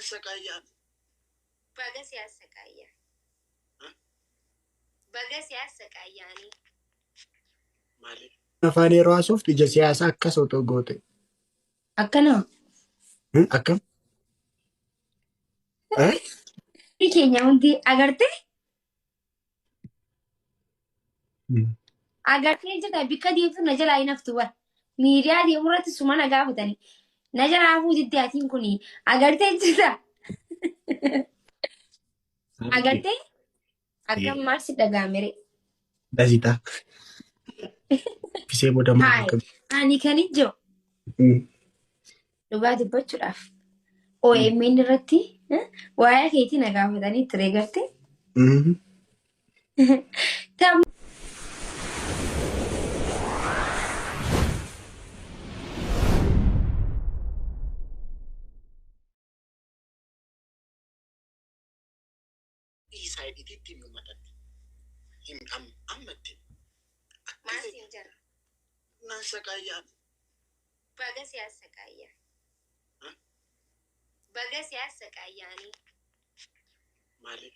سكايا بقى يا سكايا بقى يا سكاياني مالي أفاني راسوف تيجي سياسة أكسو توغوتي أكنا أكم أه Kenya hundi agartee jira bika deemtu na jalaa hin haftu bara miidiyaa deemurratti suma na gaafatani na jalaa hafuu jetti atiin kuni agartee jira agartee akkam maal si dhagaamere Dasita Kisee booda maal haay ani kan ijjo dhugaa dubbachuudhaaf OMN irratti waa'ee keetii na gaafatanii ture gartee إيساي إتيتي نمتت هم أمتت maasiin jira نان سكايا baga siyaasa qaayyaa baga siyaasa qaayyaanii مالي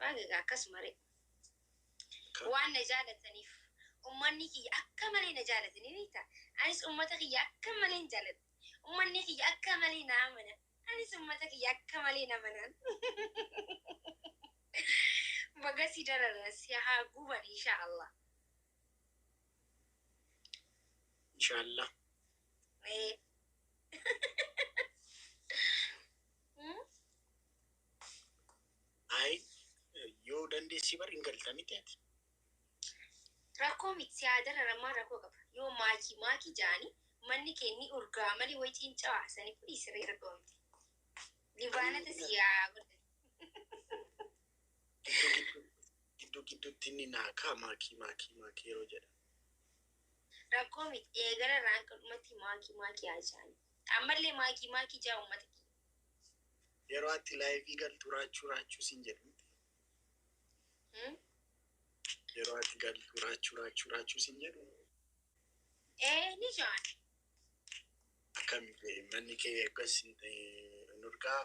baga akkasumare waan na jaalataniif ummanni kiyya akka malee na jaalatanii beekta anis ummata kiyya akka malee hin jaalatu ummanni kiyya akka malee na amana anis ummata kiyya akka malee na amanan baga si darara si haa guban insha Allah إن شاء الله أي يو دندي سيبر إنجل تاميتات rakkoo miti si haa dararamaa rakkoo qaba yoo maakii jaani manni kenni urgaa malee wayitiin cawaasanii kudhii siree rakkoo miti libaanata si haa godhan gidduu tinni naakaa maakii yeroo jedha rakkoo miti eegala raan kadhumatti maakii haa jaani ammallee maakii jaa ummata yeroo atti laayivii galtu raachuu siin jedhamti yeroo atti galtu raachuu siin jedhu ni jaan akkam manni kee eeggas nurgaa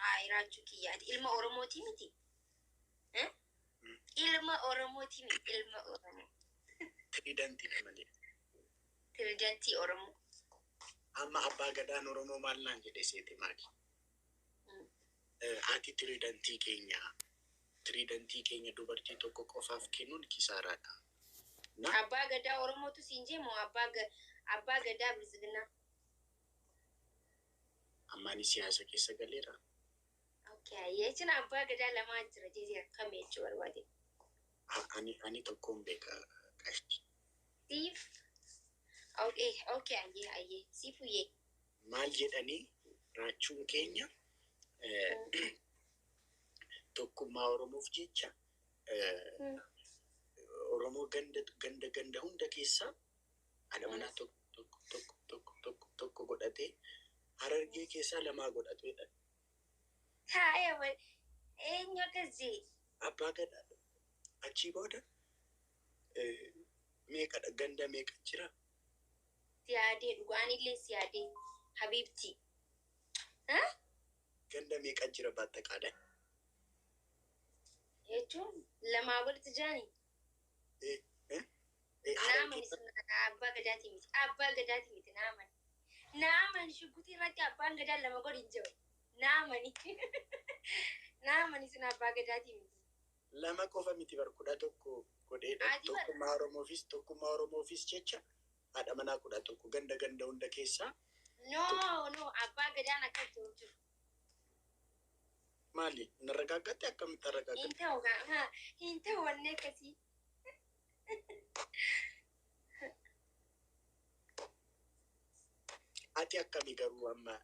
hayi raachuu kiyyaati ilma oromooti miti ilma oromooti miti ilma oromoo tiridantii malee tiridantii oromoo amma abbaa gadaan oromoo maal naan jedhe seete maali ati tiridantii keenya dubartii tokko qofaaf kennuun kisaaraadha. Abbaa gadaa oromootu siin jee moo abbaa gadaa bilisiginaa? Ammaani siyaasa keessa galeera. Okay, jechuun abbaa gadaa lamaa jira jechuun akkam jechuu barbaade? Ani tokkoon beeka qashti. Siif? Okay, ayyee siifuyyee. Maal jedhanii raachuun keenya tokkummaa Oromoof jecha Oromoo ganda hunda keessaa haadha manaa tokko godhatee Harargee keessaa lamaa godhatedha. Haayee eenyu akkasii? Abbaa gadaa achii booda meeqadha ganda meeqa jira? Siyaadee dhugaanillee siyaadee Habiibti. Ganda meeqa jira baattaqaadhaan? Jechuun lamaa walitti jaanii? Naamani abbaa gadaati miti. Abbaa gadaati miti naamani. Naamani shuggutii irratti abbaan gadaa lama godhin jiru. Naamani. Naamani sun abbaa gadaati miti. Lama qofa miti barkudha tokko godheedha. Tokkummaa Oromoofis jecha haadha manaa kudha tokko ganda hunda keessaa. No, abbaa gadaan akka jiru. Maali? Narragaaggatte akkamitti arragaaggatte? Hin ta'u wanni akkasii. Ati akkami garuu amma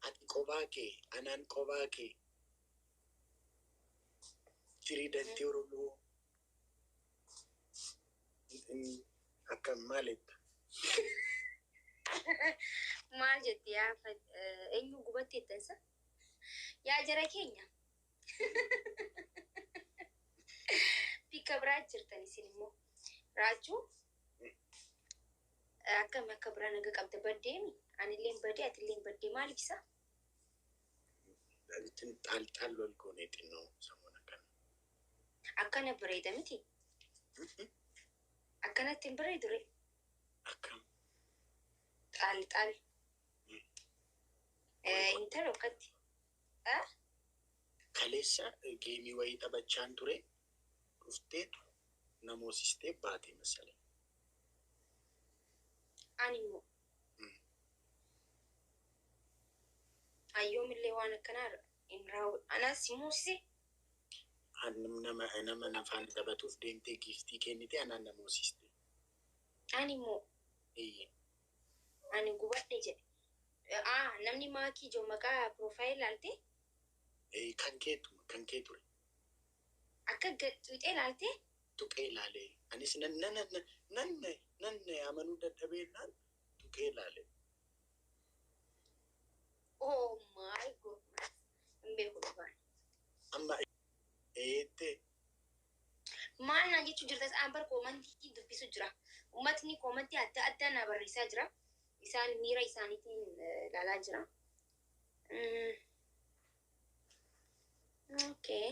ati qophaa kee anaan qophaa kee tiridantii Oromoo akkam maaletta? Maal jetti eenyu gubatti jettansa? Yaa jara keenya. Bika biraa jirtan isin immoo raachuu akkam akka biraa naga qabda baddeemi anilleen baddee atilleen baddee maal ibsa? Xaal wal goonee xinnoo sammuna kana. Akkana bareeda miti. Akkanatti hin bareedu ree. Akkam. Xaal. Intala akkatti. Kaleessa geemii wayii taphachaan ture. Dhufteetu namoosistee baatee masalee. Ani immoo. Ayyoomillee waan akkanaa hin raawwatu. Anas muusise. Nama nafaan taphatuuf deemtee giiftii kennite anaan namoosiste. Ani immoo. Ani gubadhe jedhe. Namni maakii ijoo maqaa piroofaayil laaltee? Kan kee ture. Akka tuqee laaltee? Tuqee laalee. Anis nanne amanuu dadhabeennaan tuqee laalee. Oh my goodness. Hin beeku dhufaan. Amma eettee. Maal naan jechuu jirtas ambar koomantii dubbisu jira. Uummatni koomantii adda addaa na barreessaa jira. Isaan miira isaaniitiin ilaalaa jira. Okay.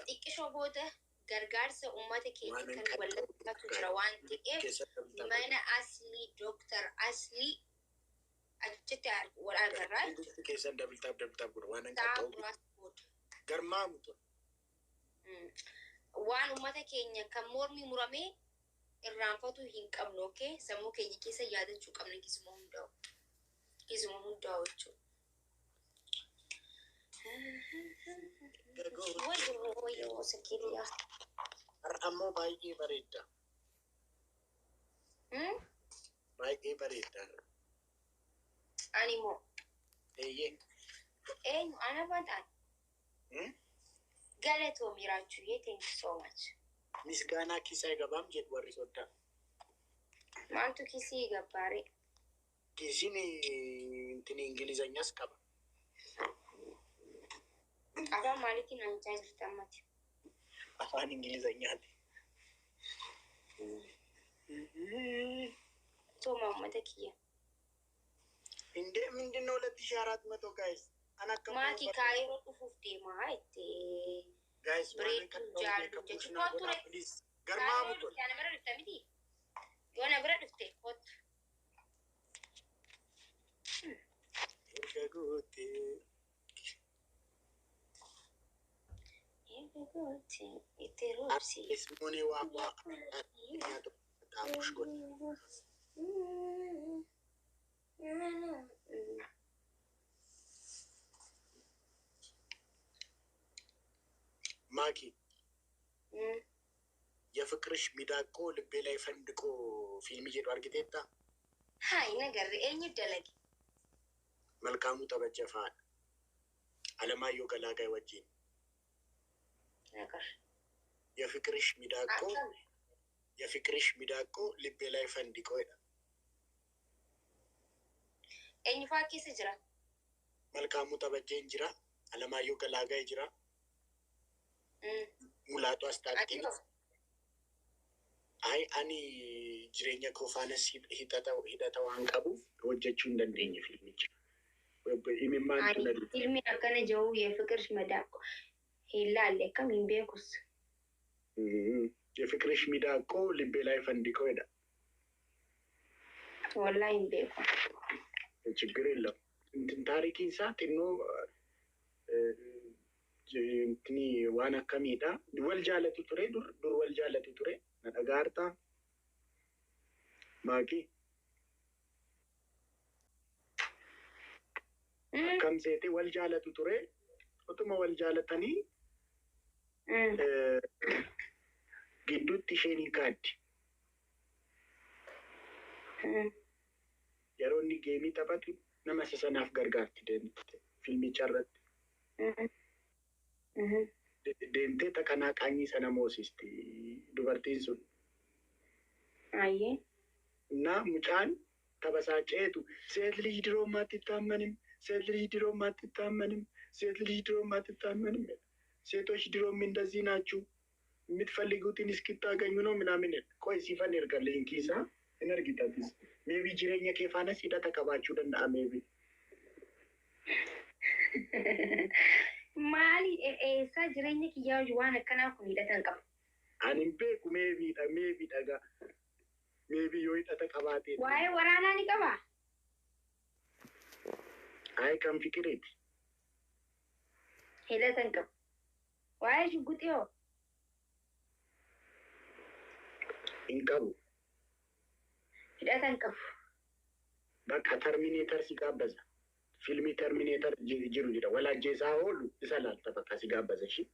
Xiqqishoo booda gargaarsa uummata keenya kan wallataatu jira waan ta'eef mana aslii Dooktar Aslii achitti wal agarraa jechuudha. Keessan dabaltaaf godha waan hin qaqqabu. Garmaamu ture. Waan uummata keenya kan mormi muramee irraanfatu hin qabnu, okay? Sammuu keenya keessa yaadachuu qabna keessuma hundaa'u jechuudha. Wayyoo sakiriyaa. Ammoo baay'ee bareedda. Baay'ee bareedda. Ani immoo. Eenyu ana bantaan. Galatoo miraachuu thank you so much. Misgaanaa kisaa gabaam jedhu warri soddaa. Maaltu kisii gabbaare? Kisiin Ingilizanyas qaba. Afaan maaliitiin hojjaa jirti ammati? Afaan Ingilizanyaati. Tooma uummata kiyya. Mindin 2400 guys. Maatii kaayiroo dhufuuf deemaa itti. Guys, Bareedduu jaallu jechuun kootu re. Garmaamu ture. Kaayiroo bira dhufte miti? Yoo na bira dhufte kootu. Itti roobsi. Ismoonii waa xaamush godha. ማኪ የፍቅርሽ ሚዳቆ ልቤ ላይ ፈንድቆ ፊልም እየሄዱ አርግቴታ ሀይ ነገር ኤኝ ደለግ መልካሙ ተበጀፋል አለማየሁ ገላጋይ ወጂን ነገር የፍቅርሽ ሚዳቆ ልቤ ላይ ፈንድቆ ይላል። ኤኝ ፋኪስ ጅራ መልካሙ ተበጀን ጅራ አለማየሁ ገላጋይ ጅራ ሙላቱ አስታጥቂ አይ አኒ ጅሬኛ ኮፋነስ ሂደተው አንቀቡ ወጀቹ እንደንደኝ ፊልም ይችላል ፊልም አከነ ጀው የፍቅርሽ መዳቆ ሄላ አለከም ይንቤኩስ የፍቅርሽ ሚዳቆ ልቤ ላይ ፈንድቆ ሄዳ ወላሂ ይንቤኩ ችግር የለም እንትን ታሪኪን ሳት ነው እንትኒ ዋና ከሚዳ ወልጃለቱ ቱሬ ዱር ወልጃለቱ ቱሬ ነጋርታ ማቂ ከምሴቴ ወልጃለቱ ቱሬ ኦቶማ ወልጃለተኒ ጊዱት ሼኒ ካድ የሮኒ ጌሚ ተባቱ ነመሰሰናፍ ገርጋርቲ ደንት ፊልም ይጨረት deemtee taqanaaqaanyii sana moosisti dubartiin sun. Ayyee. Naa mucaan tabasaaceetu seet lij diroomaatti taammanim seet lij diroomaatti taammanim seet lij diroomaatti taammanim ሴቶች ድሮም እንደዚህ ናችሁ የምትፈልጉትን እስክታገኙ ነው ምናምን ቆይ ሲፈን ይርጋልኝ ኪሳ እነርጊታትስ ሜቢ ጅሬኛ ኬፋነስ ሂዳ ተቀባችሁ ደንዳ ሜቢ Maali eessaa jireenya kiyyaa waan akkanaa kun hidhatan qaba. Ani hin beeku meebii dhagaa. Meebii yoo hidhata qabaatee. Waa'ee waraanaa ni qabaa? Ayi kan fikireeti. Hidhatan qaba. Waa'ee shugguxii hoo? Hin qabu. Hidhatan qabu. Bakka Terminator si gaabbaza. Filmii Terminator jiru jira. Walaajjeesaa oolu isa laalta bakka si gaabbaza ishee.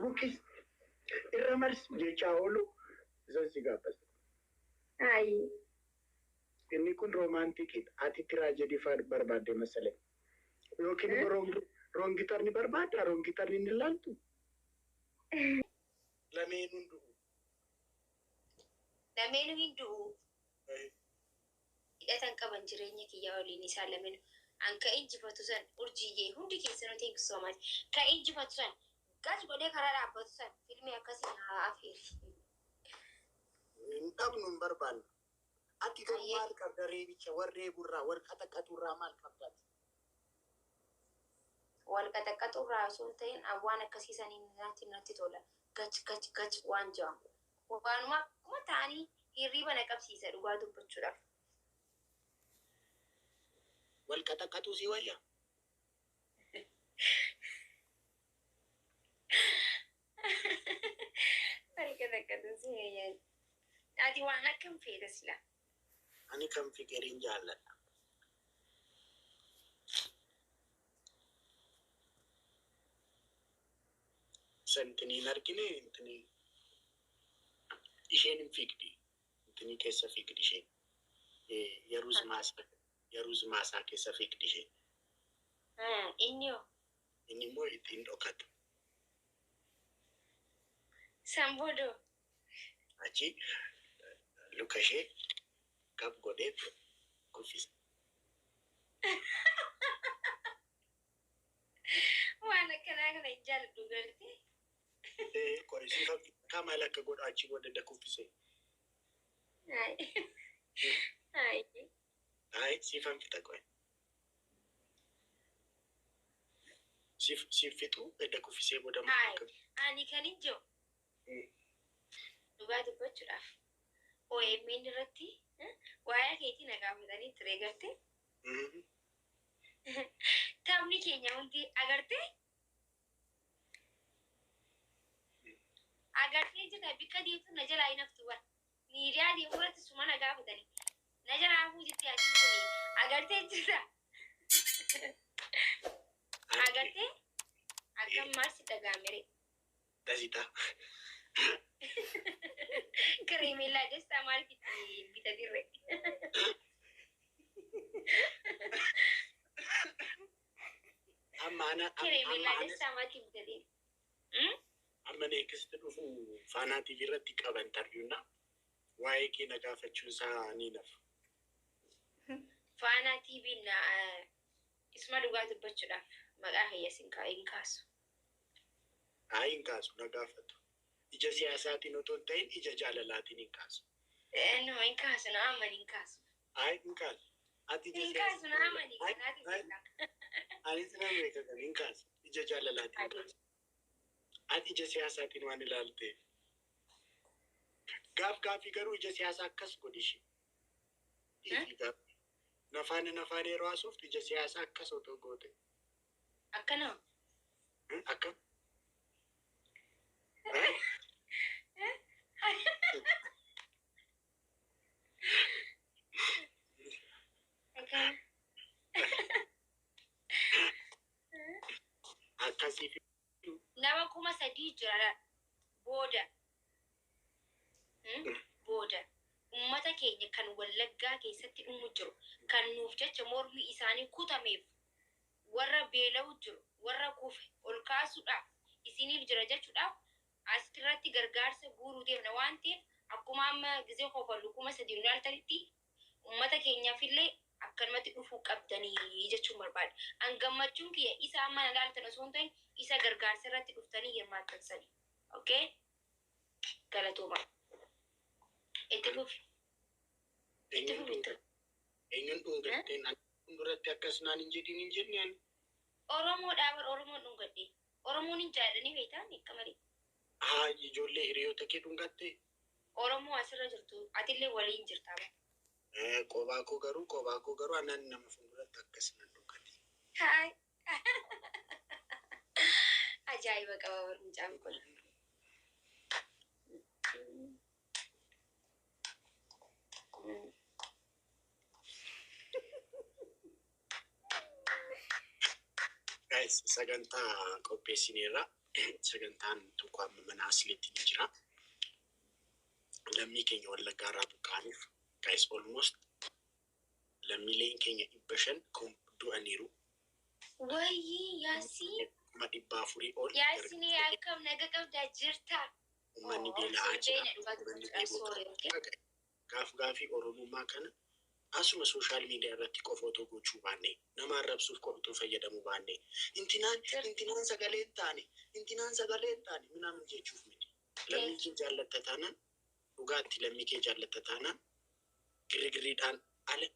Bukkis irra marsi jechaa oolu isa si gaabbaza. Ayi. Inni kun roomaantikiidha. Ati tiraajedii barbaadde masalee. Yookiin roongitarni barbaadda roongitarni ni laaltu. Lameenuu du'u. Lameenuu hin du'u. Hidhatan qaban jireenya kiyyaa waliin isaa lameenuu. An ka injifatu san urjiyyee hundi keessanuu thanks so much. Ka injifatu san gas godhee karaa dhaabbatu san filmii akkasii haa afeeri. Hin qabnu hin barbaannu. Ati kan maal qabda reebicha warree burraa warqata qaxurraa maal qabdaati? Walqata qaxurraa osoo hin ta'in waan akkasiisanii natti tola. Gach waan jedhamu. Waanuma akkuma ta'anii hirriiba na qabsiisa dhugaa dubbachuudhaaf. Walqata qaxuu si wayya? Walqata qaxuu si wayya. Ati waan akkam feeta sila? Ani kan fikiriin jaalladha. Sentiniin argine intini isheen hin fiigdi. Intini keessa fiigdi isheen. Yeruus maasaa keessa fiigdi isheen. Inni hoo? Inni immoo ittiin dhokata. Samboodoo? Achi luka ishee gab godhee kuffisa. Waan akkanaa kana hin jaalladhu galtee? Qorisiifa maal akka godhu achi booda kuffise. Ayi siifan fixa qoe. Siif fixu edda kuffisee booda maal ani kan hin jiru dhugaa dubbachuudhaaf OMN irratti waa'ee keetii na gaafatanii ture gartee taphni keenya hundi agartee jirta bikka deemtu na jalaa hin haftu bara miidiyaa deemu irratti suma na gaafatanii na jalaa hafuu jettee asiin kuni agartee jirta agartee akkam maal si dhagaamere dasita. Krimilaa destaa maal bita dirre. Krimilaa destaa maal bita dirre. Amma neekisti dhufu Faanaa TV irratti qaban tarbiyyuuna waa'ee kee na gaafachuun isaa ni nafa. Faanaa TV isma dhugaa dubbachuudhaaf maqaa hayyaas hin kaasu. Hin kaasu na gaafatu. Ija siyaasaatiin otoo hin ta'in ija jaalalaatiin hin kaasu. No hin kaasu na amani hin kaasu. Hin kaasu. Ati ija hin kaasu na amani kanaati beekaa. Ani sina beeka kan hin kaasu. Ija jaalalaatiin hin kaasu. Ati ija siyaasaatiin waan ilaalteef. Gaaffii garuu ija siyaasaa akkas godhishi. Nafaan yeroo haasoftu ija siyaasaa akkas otoo goote. Akkanaa? Akkam? Akkasiif. Nama 3,000 jira booda. Uummata keenya kan Wallaggaa keessatti dhumu jiru kan nuuf jecha mormi isaanii kutameef warra beela'u jiru warra kufe ol kaasuudhaaf isiniif jira jechuudhaaf asirratti gargaarsa guuruu deemna waan ta'eef akkuma amma gizee kofallu 3,000 ilaaltanitti uummata keenyaafillee akkanumatti dhufuu qabdanii jechuun barbaada. An gammachuun kiyya isa amma ilaaltan osoo hin ta'in isa gargaarsa irratti dhuftanii hirmaattan sani. Okay? Galatooma. Itti fufi. Eenyuun dhungatteen duratti akkasumaan hin jedhin Oromoodhaa bar Oromoon dhungadhe. Oromoon hin jaadhanii beektaa akka malee. haa ijoollee hiriyoota kee dhungatte. Oromoo asirra jirtu atillee waliin jirtaa bara. Qobaa koo garuu anaan nama fuulduratti akkasumaan dhungate. Haay. Ajaa'iba qaba bar mucaan kun. Guys, sagantaa qopheessineerra. Sagantaan tokko amma mana asliitti ni jira. Lammii keenya Wallaggaa irraa buqqaaniif guys almost lammiileen keenya 500 du'aniiru. Wayyii yaasii. 400 ol. Yaasinii akkam naga qabdaa jirta. Uummanni beela'aa jira. Gaafii Oromummaa kana asuma sooshaal miidiyaa irratti qofa otoo gochuu baanne nama arrabsuuf qophatu fayyadamuu baanne intinaan sagalee taane minaamin jechuuf miti. Lammii kee jaallatta taanaan dhugaatti lammii kee jaallatta taanaan girigiriidhaan ala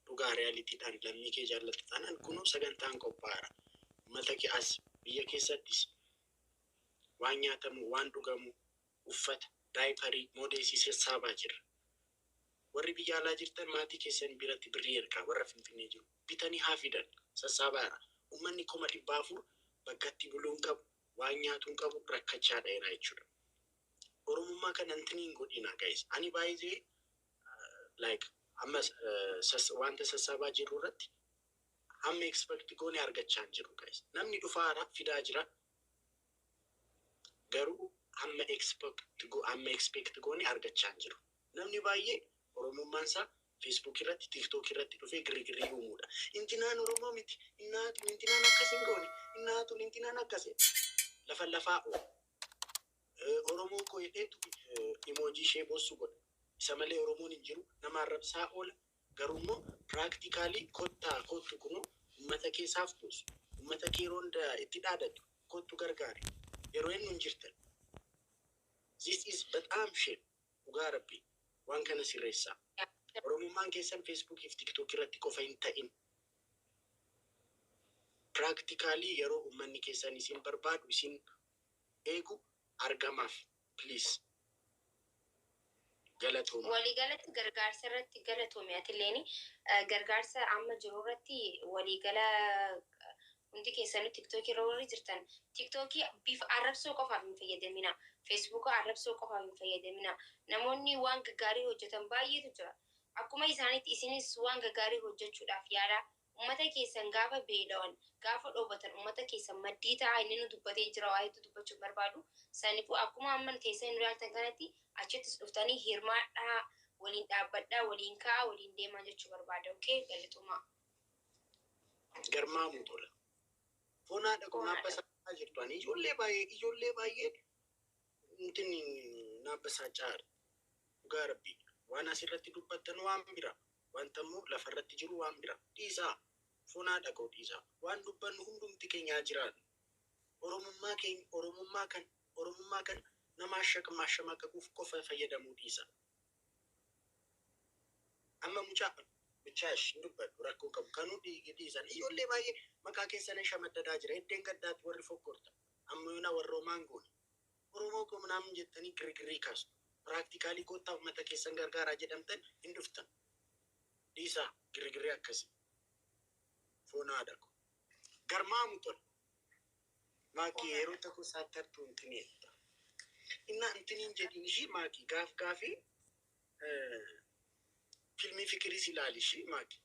dhugaa reaalitiidhaan lammii kee jaallatta taanaan kunoo sagantaan qophaa'aara. Uummata kee as biyya keessattis waan nyaatamu waan dhugamu uffata daayiparii moodeesii sassaabaa jirra. Warri biyya alaa jirtan maatii keessan biratti birrii ergaa warra Finfinnee jiru bitanii haa fidan sassaabaara. Uummanni 400 bakkatti buluun qabu waan nyaatuun qabu rakkachaa dheeraa jechuudha. Oromummaa kana intiniin godhina guys. Ani baay'ee like amma wanta sassaabaa jiru irratti amma expect goone argachaa jiru guys. Namni dhufaara fidaa jira. Garuu amma expect goone argachaa jiru. Namni baay'ee Oromummaan isaa Facebook irratti TikTok irratti dhufee girigirrii uumuudha. Intinaan Oromoo miti. Intinaan akkas hin goone. Intinaan akkas lafaa Oromoo koo jedheetu emoojii ishee boossu godha. Isa malee Oromoon hin jiru nama arrabsaa oola. Garuu immoo piraaktikaalii kottu kunoo uummata keessaaf buusu. Uummata kee ronda itti dhaadatu kottu gargaari. Yeroo inni hin jirtan. This is badaam shame. Dhugaa Rabbii. Waan kana sirreessaa. Oromummaan keessan Facebook fi TikTok irratti qofa hin ta'in. Practically yeroo uummanni keessan isin barbaadu isin eegu argamaaf. Please. Galatooma. Waliigalatti gargaarsa irratti galatoome atileeni gargaarsa amma jiru irratti waliigala hundi keessanii TikTok irra warri jirtan TikTok bifa arrabsoo qofaaf hin fayyadamina. Facebook arrabsoo qofaaf hin fayyadamina. Namoonni waan gaggaarii hojjetan baay'eetu jira. Akkuma isaanitti isinis waan gaggaarii hojjechuudhaaf yaada. Uummata keessan gaafa beela'an gaafa dhoobatan uummata keessan maddii ta'a inni nu dubbatee jira waa'eetu dubbachuu barbaadu. Saniifuu akkuma amma teessan nu ilaaltan kanatti achittis dhuftanii hirmaadhaa waliin dhaabbadhaa waliin ka'aa waliin deemaa jechuu barbaada. Okay galatooma. Garmaamuu tola. Fonaa dhaquu naabbasaa jirtu ani ijoollee baay'ee intinni naabbasaa caala. Dhugaa Rabbii waan asirratti dubbattan waan bira wanta immoo lafarratti jiru waan bira dhiisaa. Fonaa dhaquu dhiisaa. Waan dubbannu hundumti keenyaa jiraatu. Oromummaa kan nama shamaqqaquuf qofa fayyadamuu dhiisa. Amma mucaash dubbadhu rakkoo qabu kanuu dhiisan. Ijoollee baay'ee maqaa keessan shamaddadaa jira. Eddeen gaddaatti warri fokkorta. Amma yoona warroomaan goone. Oromoo koo minaamin jettanii girigirrii kaastu. Piraaktikaalii koottaa uummata keessan gargaaraa jedhamtan hin dhuftan. Dhiisaa girigirrii akkasii. Fonaa dhaqu. Garmaamu tola. Maakii yeroo tokko saattartuu intineetta. Inna intiniin jedhin ishii maakii gaafii filmii fikiris ilaali ishii maakii.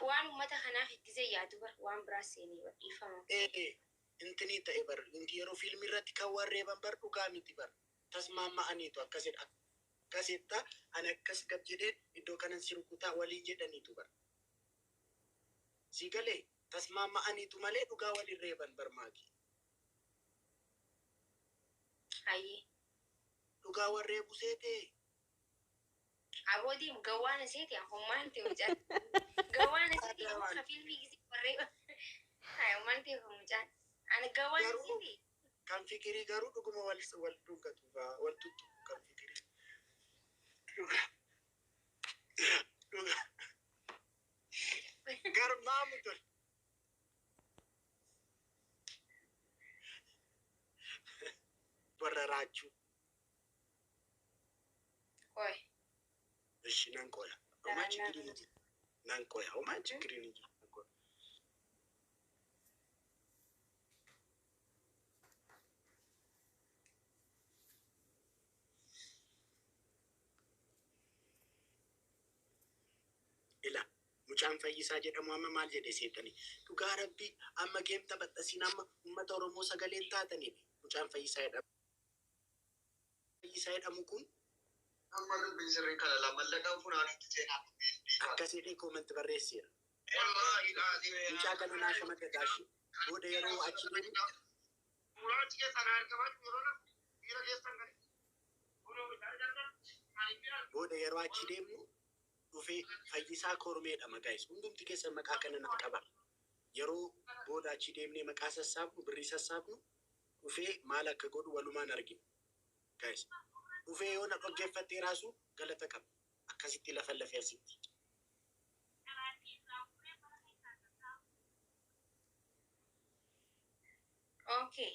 Waan uummata kanaaf gisee yaadu bar waan biraa seenii bar dhiifama. Intinii ta'e bar inti yeroo filmii irratti kan warreeban bar dhugaa miti bar tasmaamma'aniitu akkasidha. Akkasitta ani akkas gad jedhee iddoo kanan si rukutaa waliin jedhaniitu bar. Si galee tasmaamma'aniitu malee dhugaa waliin reeban bar maakii. Hayyee. Dhugaa warreebu seetee. Aboodii gawwaana seeti hommaan ta'e hojjaa. Gawwaana seeti ka filmii gisee warreeba. Hommaan ta'e hojjaa. Ani gawwaana seeti. Kan fikirii garuu dhuguma wal dhungatu wal tuttu kan fikirii. Garmaamu tole. Bararaachuu. Koy. እሺ ናንቆያ ኦማ ችግር እንጂ ናንቆያ ኦማ ችግር እንጂ ኢላ ሙጫን ፈይሳ ጀደሙ አመ ማል ጀደ ሴተኒ ዱጋ ረቢ አመ ጌም ተበጠሲን አመ ኡመተ ኦሮሞ ሰገሌን ታተኒ ሙጫን ፈይሳ ጀደሙ ኩን amma dubbiin sirrii kana lamallaqaan funaanitti seenaa akkasiidhe kooment barreessiira. Mucaa kana naa shamadda gaashi booda yeroo achi deemu booda yeroo achi deemu dhufee Fayyisaa Kormeedha maqaa isaa hundumti keessan maqaa kana natti qaba. Yeroo booda achi deemnee maqaa sassaabnu birrii sassaabnu dhufee maal akka godhu walumaan argina. Guys. Dhufee yoo na dhaggeeffattee raasu galata qaba. Akkasitti lafa lafee asitti. Okay.